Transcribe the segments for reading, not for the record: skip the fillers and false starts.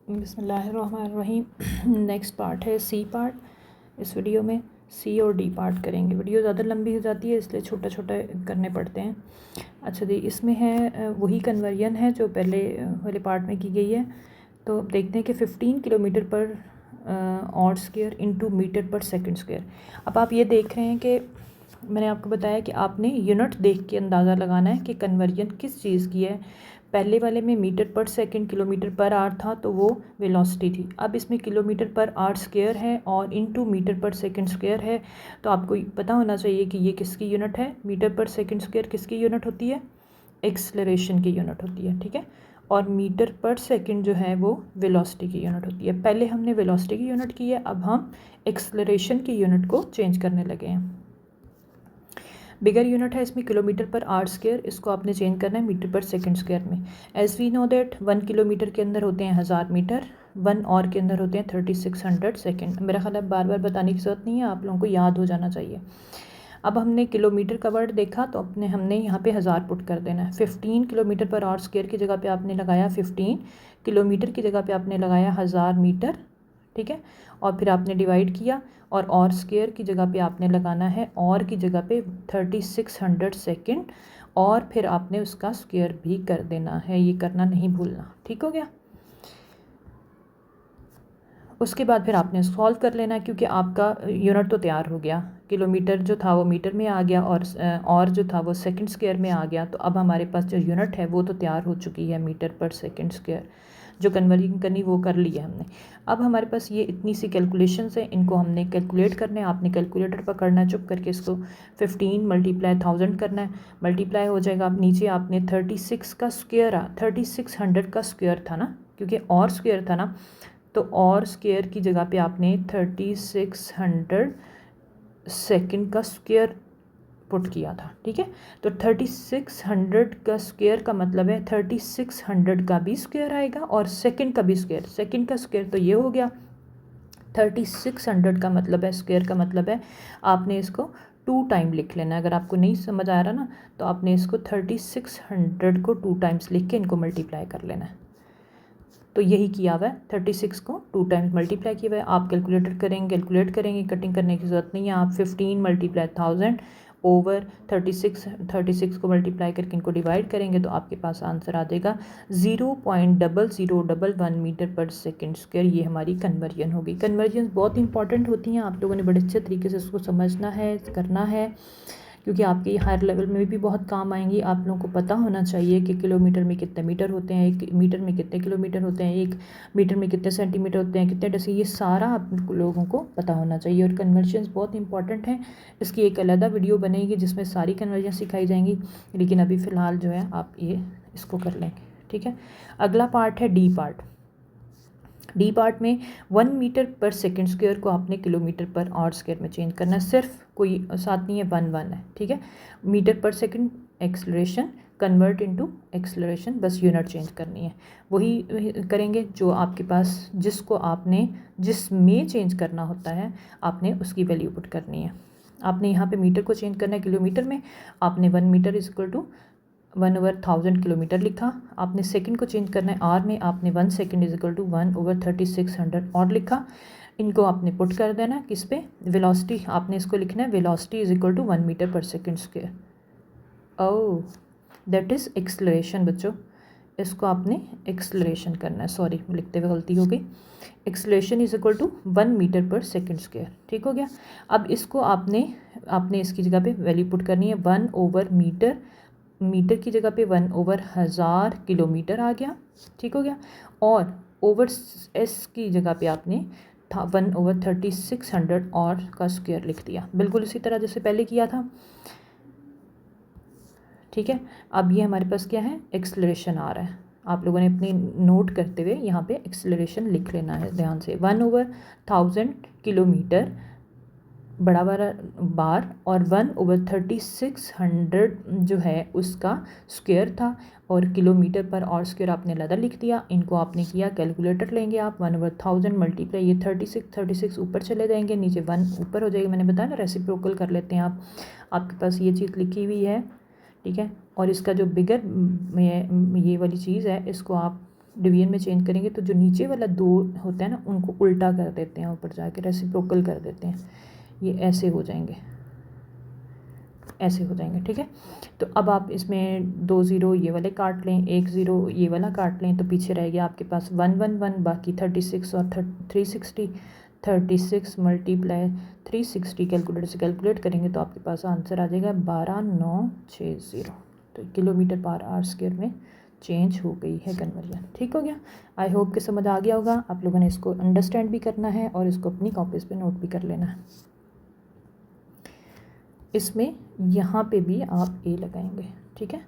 बिस्मिल्लाहिर्रहमानिर्रहीम। Next part है C part. इस वीडियो में सी और डी पार्ट करेंगे। वीडियो ज़्यादा लंबी हो जाती है इसलिए छोटा छोटा करने पड़ते हैं। अच्छा जी, इसमें है वही कन्वर्जन है जो पहले वाले पार्ट में की गई है। तो देखते हैं कि 15 किलोमीटर पर ऑड स्क्वायर इंटू मीटर पर सेकंड स्क्वायर। अब आप ये देख रहे हैं कि मैंने आपको बताया कि आपने यूनिट देख के अंदाज़ा लगाना है कि कन्वर्जन किस चीज़ की है। पहले वाले में मीटर पर सेकंड किलोमीटर पर आवर था तो वो वेलोसिटी थी। अब इसमें किलोमीटर पर आवर स्क्वायर है और इनटू मीटर पर सेकंड स्क्वायर है। तो आपको पता होना चाहिए कि ये किसकी यूनिट है। मीटर पर सेकंड स्क्वायर किसकी यूनिट होती है? एक्सेलरेशन की यूनिट होती है, ठीक है। और मीटर पर सेकंड जो है वो वेलोसिटी की यूनिट होती है। पहले हमने वेलोसिटी की यूनिट की है, अब हम एक्सेलरेशन की यूनिट को चेंज करने लगे हैं। बिगर यूनिट है इसमें किलोमीटर पर आवर स्क्वायर, इसको आपने चेंज करना है मीटर पर सेकंड स्क्वायर में। As we know that 1 kilometre के अंदर होते हैं 1000 मीटर, 1 और के अंदर होते हैं 3600 सेकंड। मेरा ख्याल है बार बार बताने की ज़रूरत नहीं है, आप लोगों को याद हो जाना चाहिए। अब हमने किलोमीटर का वर्ड देखा तो हमने यहाँ पे 1000 पुट कर देना है। 15 किलोमीटर पर आवर स्क्वायर की जगह पे आपने लगाया 15, किलोमीटर की जगह पे आपने लगाया 1000 मीटर, ठीक है। और फिर आपने डिवाइड किया और स्क्वायर की जगह पे आपने लगाना है और की जगह पे 3600 सेकंड, और फिर आपने उसका स्क्वायर भी कर देना है। ये करना नहीं भूलना, ठीक हो गया। उसके बाद फिर आपने सॉल्व कर लेना क्योंकि आपका यूनिट तो तैयार हो गया। किलोमीटर जो था वो मीटर में आ गया और जो था वो सेकंड स्क्वायर में आ गया। तो अब हमारे पास जो यूनिट है वो तो तैयार हो चुकी है, मीटर पर सेकंड स्क्वायर। जो कन्वर्जन करनी वो कर ली है हमने। अब हमारे पास ये इतनी सी कैलकुलेशंस है, इनको हमने कैलकुलेट करना है। आपने कैलकुलेटर पकड़ना है, चुप करके इसको 15 मल्टीप्लाई 1000 करना है, मल्टीप्लाई हो जाएगा। अब नीचे आपने 36 का स्क्वायर 3600 का स्क्वायर था ना, क्योंकि और स्क्वायर था ना, तो और स्क्वायर की जगह पे आपने 3600 सेकंड का स्क्वायर पुट किया था, ठीक है। तो 3600 का स्क्वायर का मतलब है 3600 का भी स्क्वायर आएगा और सेकंड का भी स्क्वायर। सेकंड का स्क्वायर तो ये हो गया, 3600 का मतलब है, स्क्वायर का मतलब है आपने इसको 2 टाइम लिख लेना है। अगर आपको नहीं समझ आ रहा ना तो आपने इसको 3600 को 2 टाइम्स लिख के इनको मल्टीप्लाई कर लेना है। तो यही किया हुआ है, 36 को 2 टाइम्स मल्टीप्लाई किया हुआ है। आप कैलकुलेट करेंगे, कटिंग करने की ज़रूरत नहीं है। आप 15 मल्टीप्लाई 1000 ओवर 36 को मल्टीप्लाई करके इनको डिवाइड करेंगे तो आपके पास आंसर आ जाएगा 0.0011 मीटर पर सेकंड स्क्वायर। ये हमारी कन्वर्जन होगी। कन्वर्जन बहुत इंपॉर्टेंट होती हैं, आप लोगों ने बड़े अच्छे तरीके से इसको समझना है, करना है, क्योंकि आपके हायर लेवल में भी बहुत काम आएंगी। आप लोगों को पता होना चाहिए कि किलोमीटर में कितने मीटर होते हैं, 1 मीटर में कितने किलोमीटर होते हैं, 1 मीटर में कितने सेंटीमीटर होते हैं, कितने डेसी, ये सारा आप लोगों को पता होना चाहिए। और कन्वर्जन्स बहुत इंपॉर्टेंट हैं। इसकी एक अलग वीडियो बनेगी जिसमें सारी कन्वर्जन सिखाई जाएंगी, लेकिन अभी फ़िलहाल जो है आप ये इसको कर लेंगे, ठीक है। अगला पार्ट है डी पार्ट। डी पार्ट में 1 मीटर पर सेकंड स्क्वायर को आपने किलोमीटर पर आवर स्क्वायर में चेंज करना है। सिर्फ कोई साथ नहीं है, 1 है, ठीक है। मीटर पर second acceleration convert into acceleration, बस यूनिट चेंज करनी है। वही करेंगे जो आपके पास, जिसको आपने जिसमें चेंज करना होता है आपने उसकी वैल्यू पुट करनी है। आपने यहाँ पे मीटर को चेंज करना है किलोमीटर में, आपने 1 metre is equal to 1/1000 kilometre लिखा। आपने सेकंड को चेंज करना है आर में, आपने 1 सेकंड इज इक्वल टू 1/3600 और लिखा। इनको आपने पुट कर देना किस पे? वेलोसिटी। आपने इसको लिखना है velocity is equal to 1 metre पर second square. Oh, that is acceleration बच्चों। इसको आपने एक्सेलरेशन करना है, सॉरी लिखते हुए गलती हो गई। Acceleration is equal to 1 metre पर सेकंड स्क्वायर, ठीक हो गया। अब इसको आपने इसकी जगह पे वैल्यू पुट करनी है 1/मीटर। मीटर की जगह पे 1/1000 किलोमीटर आ गया, ठीक हो गया। और ओवर एस की जगह पे आपने 1/3600 और का स्क्वायर लिख दिया, बिल्कुल इसी तरह जैसे पहले किया था, ठीक है। अब ये हमारे पास क्या है? एक्सेलरेशन आ रहा है। आप लोगों ने अपनी नोट करते हुए यहाँ पे एक्सेलरेशन लिख लेना है ध्यान से। 1/1000 किलोमीटर बड़ा वाला बार और 1/3600 जो है उसका स्क्वायर था, और किलोमीटर पर और स्क्वायर आपने अलग लिख दिया। इनको आपने किया, कैलकुलेटर लेंगे आप, 1/1000 मल्टीप्लाई ये 36 ऊपर चले जाएंगे, नीचे 1 ऊपर हो जाएगी। मैंने बताया ना, रेसिप्रोकल कर लेते हैं आप। आपके पास ये चीज़ लिखी हुई है, ठीक है। और इसका जो बिगर ये वाली चीज़ है इसको आप डिवीजन में चेंज करेंगे तो जो नीचे वाला 2 होता है ना उनको उल्टा कर देते हैं, ऊपर जाके रेसिप्रोकल कर देते हैं, ये ऐसे हो जाएंगे, ऐसे हो जाएंगे। ठीक है, तो अब आप इसमें 2 ज़ीरो ये वाले काट लें, 1 ज़ीरो ये वाला काट लें, तो पीछे रह गया आपके पास 1 1 1, बाकी 36 और 360। 36 मल्टीप्लाई 360 कैलकुलेटर से कैलकुलेट करेंगे तो आपके पास आंसर आ जाएगा 12960। तो किलोमीटर पर आवर स्क्वायर में चेंज हो गई है कन्वर्जन। ठीक हो गया, आई होप कि समझ आ गया होगा। आप लोगों ने इसको अंडरस्टैंड भी करना है और इसको अपनी कॉपीज़ पे नोट भी कर लेना है। इसमें यहाँ पे भी आप ए लगाएंगे। ठीक है,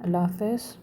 अल्लाह हाफ़िज़।